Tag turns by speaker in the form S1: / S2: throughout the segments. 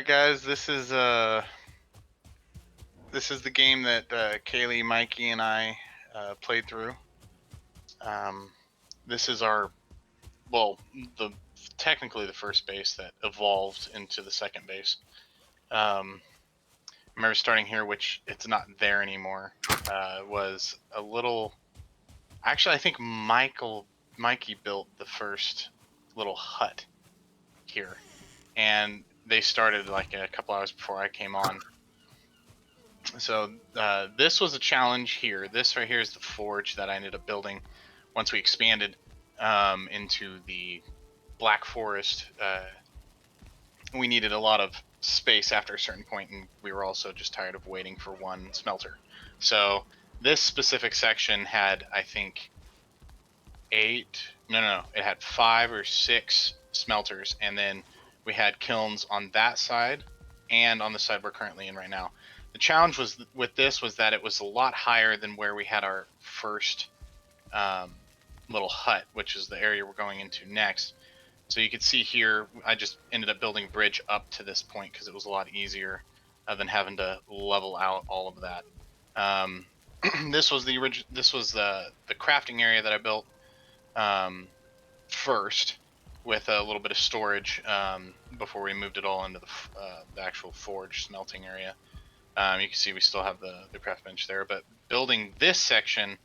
S1: right, guys. This is the game that Kaylee, Mikey, and I played through. This is our the technically the first base that evolved into the second base. Remember starting here, which it's not there anymore. Was a little. Actually, I think Mikey built the first little hut here, and they started like a couple hours before I came on. So this was a challenge here. This right here is the forge that I ended up building once we expanded into the Black Forest. We needed a lot of space after a certain point, and we were also just tired of waiting for one smelter. So this specific section had, I think, it had 5 or 6 smelters, and then we had kilns on that side and on the side we're currently in right now. The challenge with this was that it was a lot higher than where we had our first little hut, which is the area we're going into next. So you can see here, I just ended up building a bridge up to this point because it was a lot easier than having to level out all of that. This was the crafting area that I built first, with a little bit of storage before we moved it all into the actual forge smelting area. You can see we still have the craft bench there, but building this section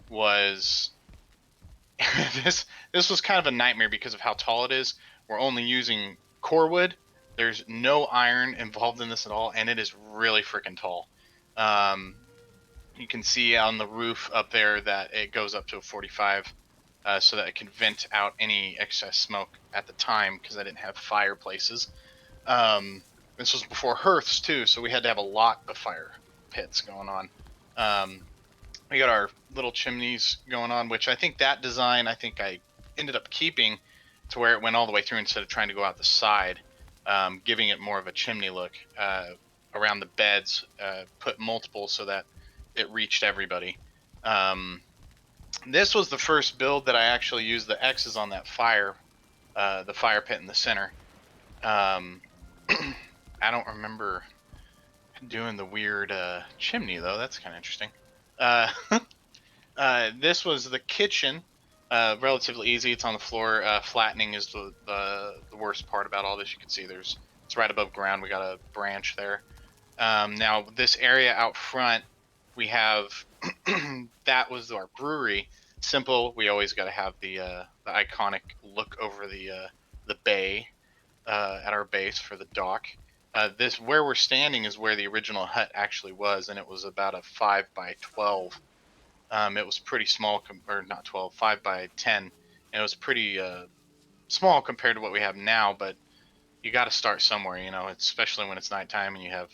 S1: was this was kind of a nightmare because of how tall it is. We're only using core wood. There's no iron involved in this at all, and it is really freaking tall. You can see on the roof up there that it goes up to a 45, so that it can vent out any excess smoke at the time, because I didn't have fireplaces. This was before hearths too, so we had to have a lot of fire pits going on. We got our little chimneys going on, which I think that design, I ended up keeping to where it went all the way through instead of trying to go out the side, giving it more of a chimney look. Around the beds, put multiple so that it reached everybody. This was the first build that I actually used the X's on that the fire pit in the center. I don't remember doing the weird chimney though. That's kind of interesting. This was the kitchen. Relatively easy. It's on the floor. Flattening is the worst part about all this. You can see it's right above ground. We got a branch there. Now this area out front, we have that was our brewery. Simple. We always got to have the iconic look over the bay at our base for the dock. This where we're standing is where the original hut actually was, and it was about a 5 by 12. It was pretty small, or not 12, 5 by 10, and it was pretty small compared to what we have now. But you got to start somewhere, especially when it's nighttime and you have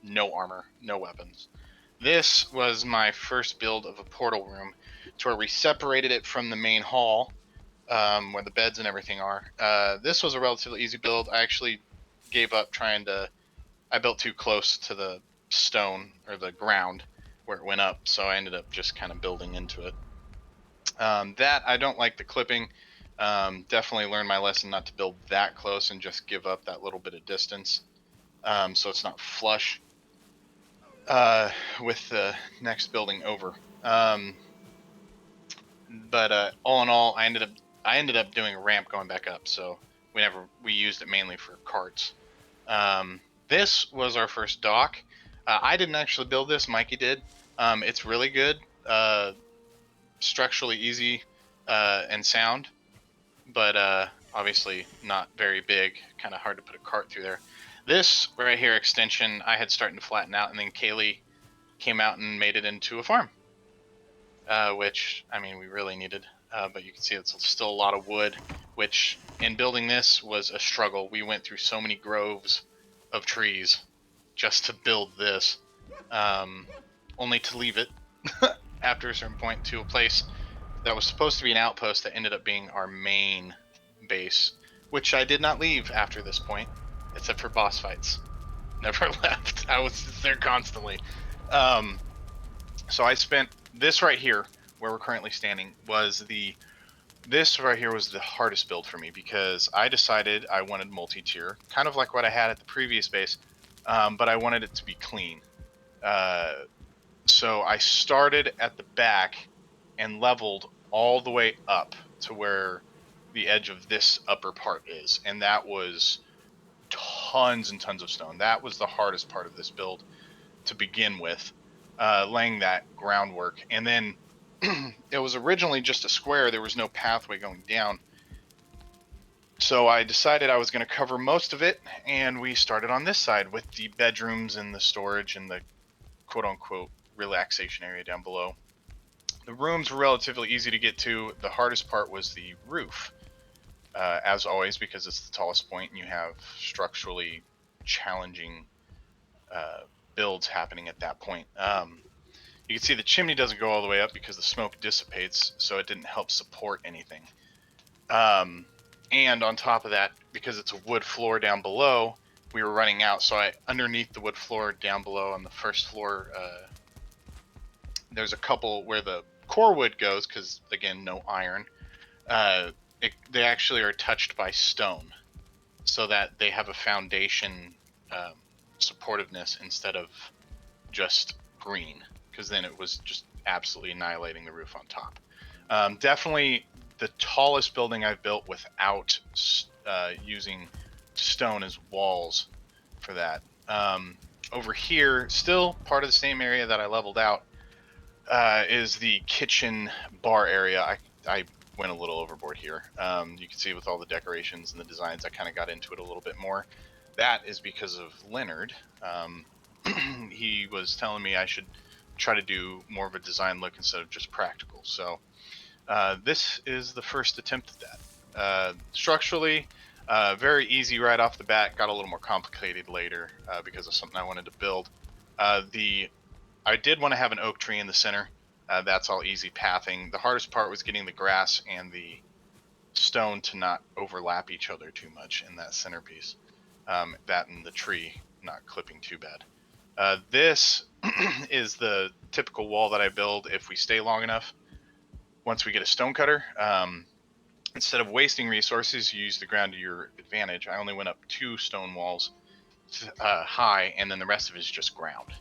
S1: no armor, no weapons. This was my first build of a portal room, to where we separated it from the main hall, where the beds and everything are. This was a relatively easy build. I actually gave up I built too close to the stone, or the ground where it went up, so I ended up just kind of building into it. That, I don't like the clipping. Definitely learned my lesson not to build that close and just give up that little bit of distance, so it's not flush with the next building over. But all in all, I ended up doing a ramp going back up, so we used it mainly for carts. This was our first dock. I didn't actually build this, Mikey did. It's really good, structurally easy and sound, but obviously not very big, kind of hard to put a cart through there. This right here extension I had starting to flatten out, and then Kaylee came out and made it into a farm, which, I mean, we really needed. But you can see it's still a lot of wood, which in building this was a struggle. We went through so many groves of trees just to build this, only to leave it after a certain point to a place that was supposed to be an outpost that ended up being our main base, which I did not leave after this point, except for boss fights. Never left. I was there constantly. So I spent this right here, where we're currently standing, was the This right here was the hardest build for me because I decided I wanted multi-tier, kind of like what I had at the previous base, but I wanted it to be clean. So I started at the back and leveled all the way up to where the edge of this upper part is, and that was tons and tons of stone. That was the hardest part of this build to begin with, laying that groundwork. And then it was originally just a square. There was no pathway going down. So I decided I was going to cover most of it, and we started on this side with the bedrooms and the storage and the quote unquote relaxation area down below. The rooms were relatively easy to get to. The hardest part was the roof, as always, because it's the tallest point and you have structurally challenging uh, builds happening at that point. You can see the chimney doesn't go all the way up because the smoke dissipates, so it didn't help support anything. And on top of that, because it's a wood floor down below, we were running out. So underneath the wood floor down below on the first floor, there's a couple where the core wood goes, because again, no iron. They actually are touched by stone, so that they have a foundation supportiveness instead of just green, because then it was just absolutely annihilating the roof on top. Definitely the tallest building I've built without using stone as walls for that. Over here, still part of the same area that I leveled out, is the kitchen bar area. I went a little overboard here. You can see with all the decorations and the designs, I kind of got into it a little bit more. That is because of Leonard. He was telling me I should try to do more of a design look instead of just practical. So this is the first attempt at that. Structurally, very easy right off the bat. Got a little more complicated later because of something I wanted to build. I did want to have an oak tree in the center. That's all easy pathing. The hardest part was getting the grass and the stone to not overlap each other too much in that centerpiece. That and the tree not clipping too bad. This is the typical wall that I build if we stay long enough. Once we get a stone cutter, instead of wasting resources, you use the ground to your advantage. I only went up 2 stone walls high, and then the rest of it is just ground.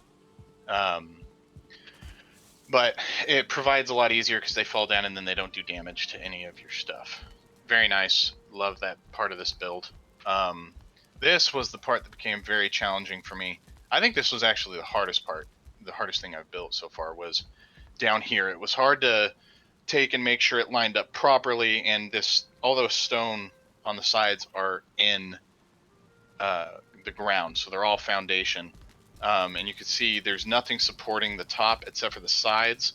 S1: But it provides a lot easier because they fall down and then they don't do damage to any of your stuff. Very nice. Love that part of this build. This was the part that became very challenging for me. I think this was actually the hardest part. The hardest thing I've built so far was down here. It was hard to take and make sure it lined up properly, and all those stone on the sides are in the ground, so they're all foundation. And you can see there's nothing supporting the top except for the sides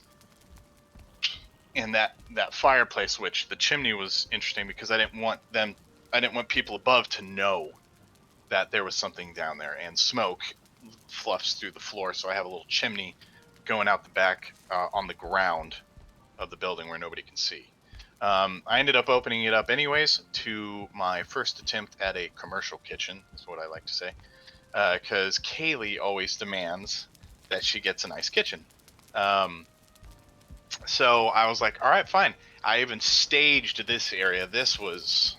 S1: and that fireplace, which the chimney was interesting because I didn't want people above to know that there was something down there, and smoke fluffs through the floor, so I have a little chimney going out the back on the ground of the building where nobody can see. I ended up opening it up anyways to my first attempt at a commercial kitchen, is what I like to say, because Kaylee always demands that she gets a nice kitchen. So I was like, all right, fine. I even staged this area. This was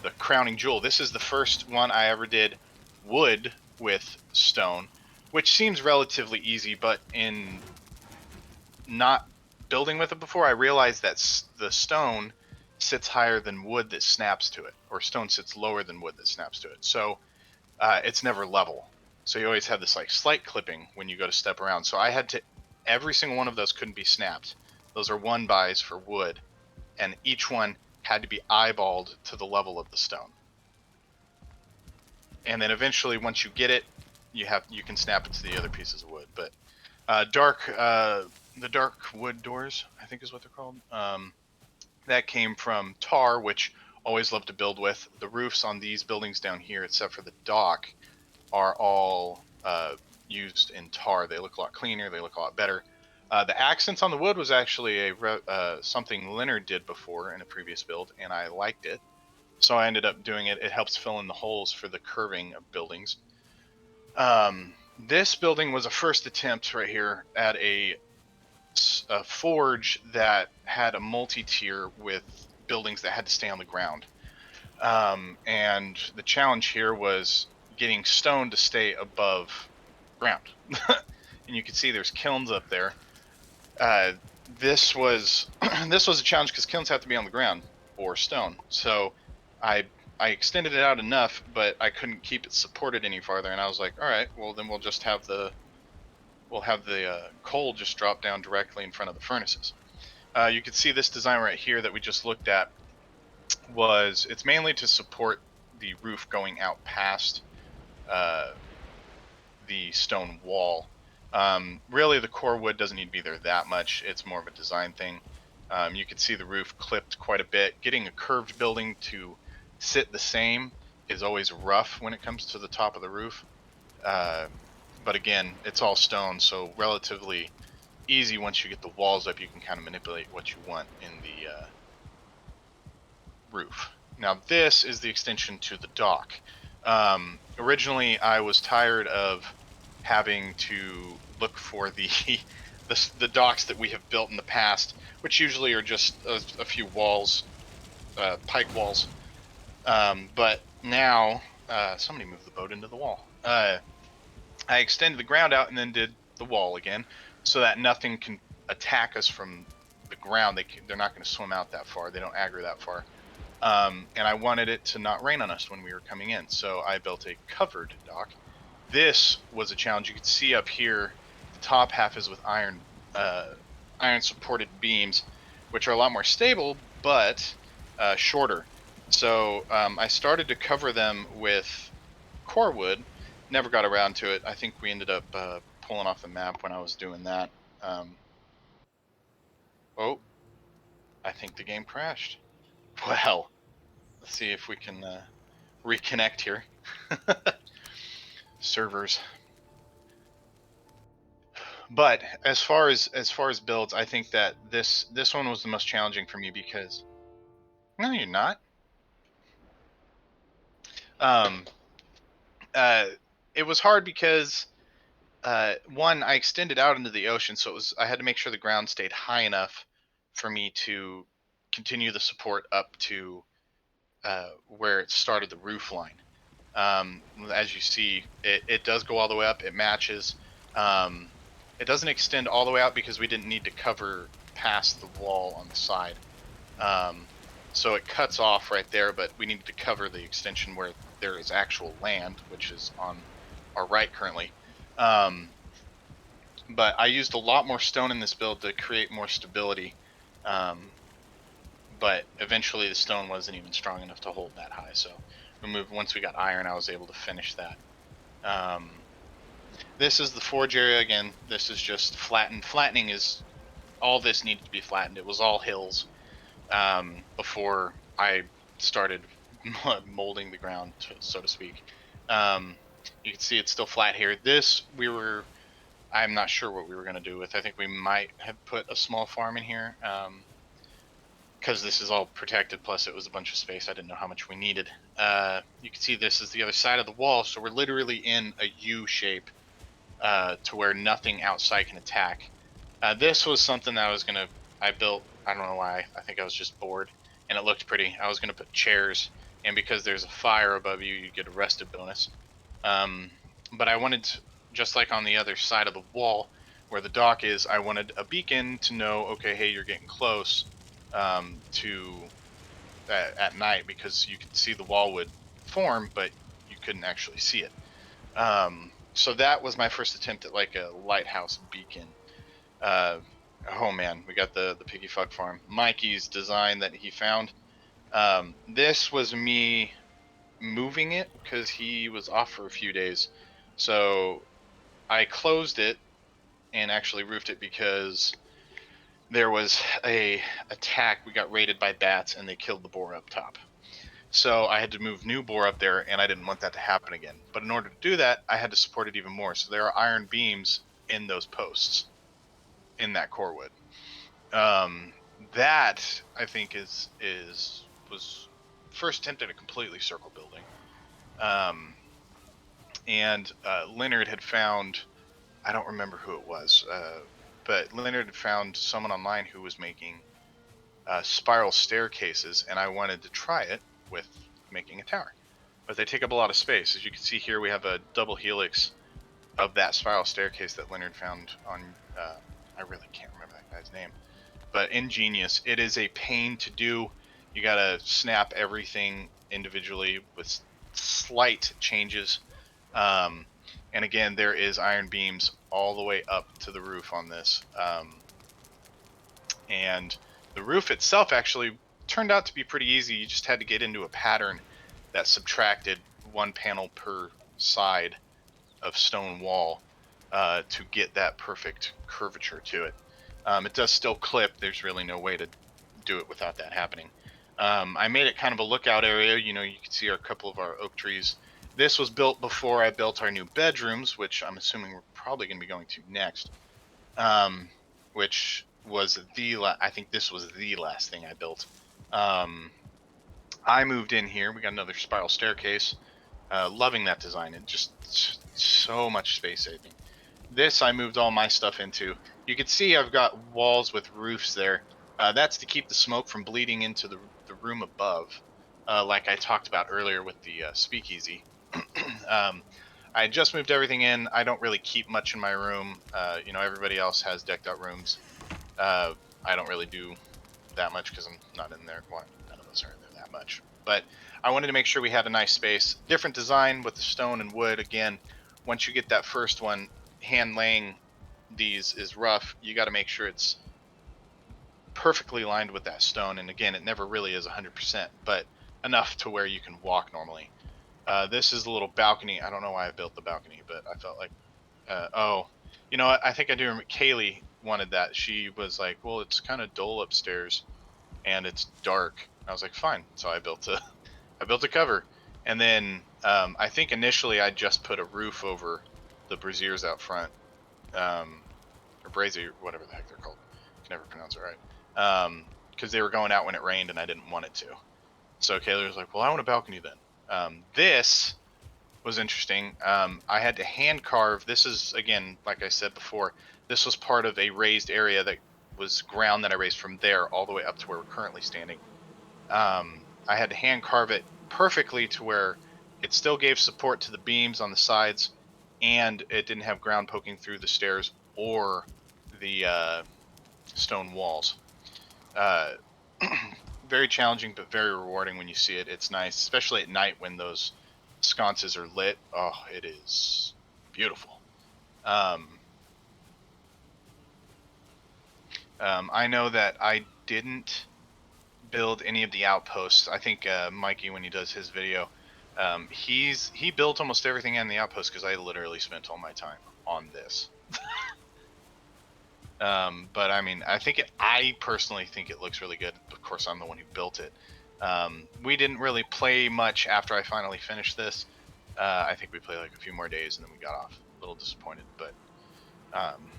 S1: the crowning jewel. This is the first one I ever did wood with stone, which seems relatively easy, but in not building with it before, I realized that the stone sits higher than wood that snaps to it, or stone sits lower than wood that snaps to it. So it's never level. So you always have this like slight clipping when you go to step around. So I had to, every single one of those couldn't be snapped. Those are 1-bys for wood, and each one had to be eyeballed to the level of the stone. And then eventually, once you get it, you can snap it to the other pieces of wood. But the dark wood doors, I think is what they're called. That came from tar, which always love to build with. The roofs on these buildings down here, except for the dock, are all used in tar. They look a lot cleaner. They look a lot better. The accents on the wood was actually something Leonard did before in a previous build, and I liked it. So I ended up doing it. It helps fill in the holes for the curving of buildings. This building was a first attempt right here at was a forge that had a multi-tier with buildings that had to stay on the ground. And the challenge here was getting stone to stay above ground. And you can see there's kilns up there. This was this was a challenge because kilns have to be on the ground or stone. So I I extended it out enough, but I couldn't keep it supported any farther. And I was like, all right, well then we'll have the coal just drop down directly in front of the furnaces. You can see this design right here that we just looked at was it's mainly to support the roof going out past uh, the stone wall. Really, the core wood doesn't need to be there that much. It's more of a design thing. You can see the roof clipped quite a bit. Getting a curved building to sit the same is always rough when it comes to the top of the roof. Uh, but again, it's all stone, so relatively easy. Once you get the walls up, you can kind of manipulate what you want in the roof. Now this is the extension to the dock. Originally, I was tired of having to look for the docks that we have built in the past, which usually are just a few walls, pike walls. But now, somebody moved the boat into the wall. I extended the ground out and then did the wall again, so that nothing can attack us from the ground. They're not going to swim out that far. They don't aggro that far. And I wanted it to not rain on us when we were coming in, so I built a covered dock. This was a challenge. You can see up here, the top half is with iron supported beams, which are a lot more stable, but shorter. So I started to cover them with core wood. Never got around to it. I think we ended up pulling off the map when I was doing that. Oh, I think the game crashed. Well, let's see if we can reconnect here. Servers. But as far as builds, I think that this one was the most challenging for me because no, you're not. Um, uh, it was hard because one, I extended out into the ocean, so I had to make sure the ground stayed high enough for me to continue the support up to where it started the roof line. As you see, it does go all the way up. It matches. Um, it doesn't extend all the way out because we didn't need to cover past the wall on the side. Um, so it cuts off right there, but we needed to cover the extension where there is actual land, which is on our right currently. Um, but I used a lot more stone in this build to create more stability. Um, but eventually the stone wasn't even strong enough to hold that high. So we moved once we got iron, I was able to finish that. This is the forge area again. This is just flattened. Flattening is all this needed to be flattened. It was all hills before I started molding the ground, so to speak. You can see it's still flat here. I'm not sure what we were going to do with. I think we might have put a small farm in here. Because this is all protected, plus it was a bunch of space. I didn't know how much we needed. You can see this is the other side of the wall, so we're literally in a U shape to where nothing outside can attack. This was something that I built, I don't know why, I think I was just bored, and it looked pretty. I was going to put chairs, and because there's a fire above you, you get a rested bonus. But I wanted, just like on the other side of the wall, where the dock is, I wanted a beacon to know, okay, hey, you're getting close to at night, because you could see the wall would form, but you couldn't actually see it. So that was my first attempt at like a lighthouse beacon. Oh man, we got the piggy fuck farm. Mikey's design that he found. This was me moving it because he was off for a few days. So I closed it and actually roofed it because there was a attack. We got raided by bats and they killed the boar up top. So I had to move new boar up there, and I didn't want that to happen again. But in order to do that, I had to support it even more. So there are iron beams in those posts in that core wood. That I think was first attempt at a completely circle building. Um, and Leonard had found, I don't remember who it was. but Leonard had found someone online who was making spiral staircases, and I wanted to try it with making a tower. But they take up a lot of space. As you can see here, we have a double helix of that spiral staircase that Leonard found on, I really can't remember that guy's name, but ingenious. It is a pain to do. You gotta snap everything individually with slight changes. And again, there is iron beams all the way up to the roof on this. And the roof itself actually turned out to be pretty easy. You just had to get into a pattern that subtracted one panel per side of stone wall to get that perfect curvature to it. It does still clip. There's really no way to do it without that happening. I made it kind of a lookout area. You know, you can see a couple of our oak trees. This was built before I built our new bedrooms, which I'm assuming we're probably going to be going to next. Which was I think this was the last thing I built. I moved in here. We got another spiral staircase. Loving that design. It just so much space saving. This I moved all my stuff into. You can see I've got walls with roofs there. That's to keep the smoke from bleeding into the room above, like I talked about earlier with the speakeasy. I just moved everything in. I don't really keep much in my room. You know, everybody else has decked out rooms. I don't really do that much because I'm not in there. Well, none of us are in there that much. But I wanted to make sure we had a nice space. Different design with the stone and wood. Again, once you get that first one, hand laying these is rough. You got to make sure it's perfectly lined with that stone. And again, it never really is 100%, but enough to where you can walk normally. This is a little balcony. I don't know why I built the balcony, but I felt like, oh, you know what? I think I do remember Kaylee wanted that. She was like, well, it's kind of dull upstairs and it's dark. I was like, fine. So I built a cover. And then I think initially I just put a roof over the braziers out front, or brazier, whatever the heck they're called. I can never pronounce it right. Because they were going out when it rained and I didn't want it to. So Kaylee was like, well, I want a balcony then. This was interesting. I had to hand carve. This is, again, like I said before, this was part of a raised area that was ground that I raised from there all the way up to where we're currently standing. I had to hand carve it perfectly to where it still gave support to the beams on the sides and it didn't have ground poking through the stairs or the stone walls. Very challenging, but very rewarding when you see it. It's nice, especially at night when those sconces are lit. Oh, it is beautiful. I know that I didn't build any of the outposts. I think Mikey, when he does his video, he built almost everything in the outpost because I literally spent all my time on this. But I mean, I personally think it looks really good. Of course, I'm the one who built it. We didn't really play much after I finally finished this. I think we played like a few more days and then we got off. A little disappointed, but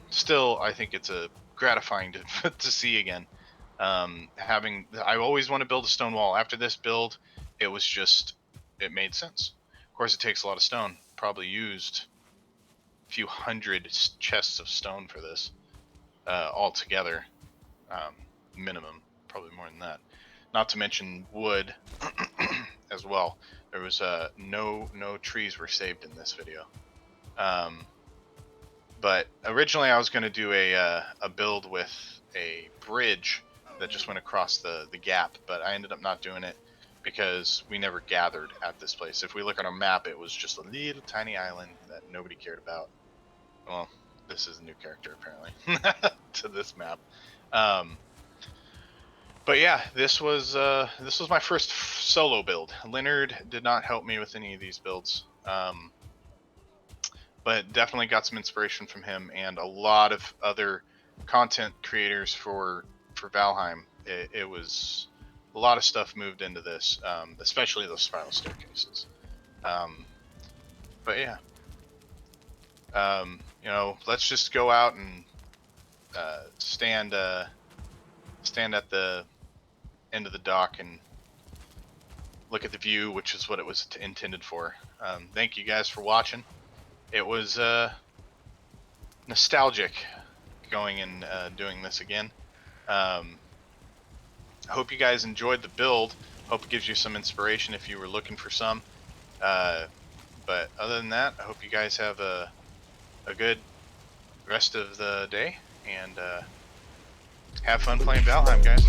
S1: still, I think it's a gratifying to to see again. I always want to build a stone wall. After this build, it was just, it made sense. Of course, it takes a lot of stone. Probably used a few hundred chests of stone for this altogether, minimum, probably more than that. Not to mention wood as well. There was no trees were saved in this video. But originally I was going to do a build with a bridge that just went across the gap, but I ended up not doing it because we never gathered at this place. If we look on our map, it was just a little tiny island that nobody cared about. Well, this is a new character apparently to this map. But yeah, this was my first solo build. Leonard did not help me with any of these builds. But definitely got some inspiration from him and a lot of other content creators for Valheim. It was a lot of stuff moved into this, especially those spiral staircases. But yeah, you know, let's just go out and stand at the end of the dock and look at the view, which is what it was intended for. Thank you guys for watching. It was nostalgic going and doing this again. I hope you guys enjoyed the build. Hope it gives you some inspiration if you were looking for some. But other than that, I hope you guys have a good rest of the day, and have fun playing Valheim, guys.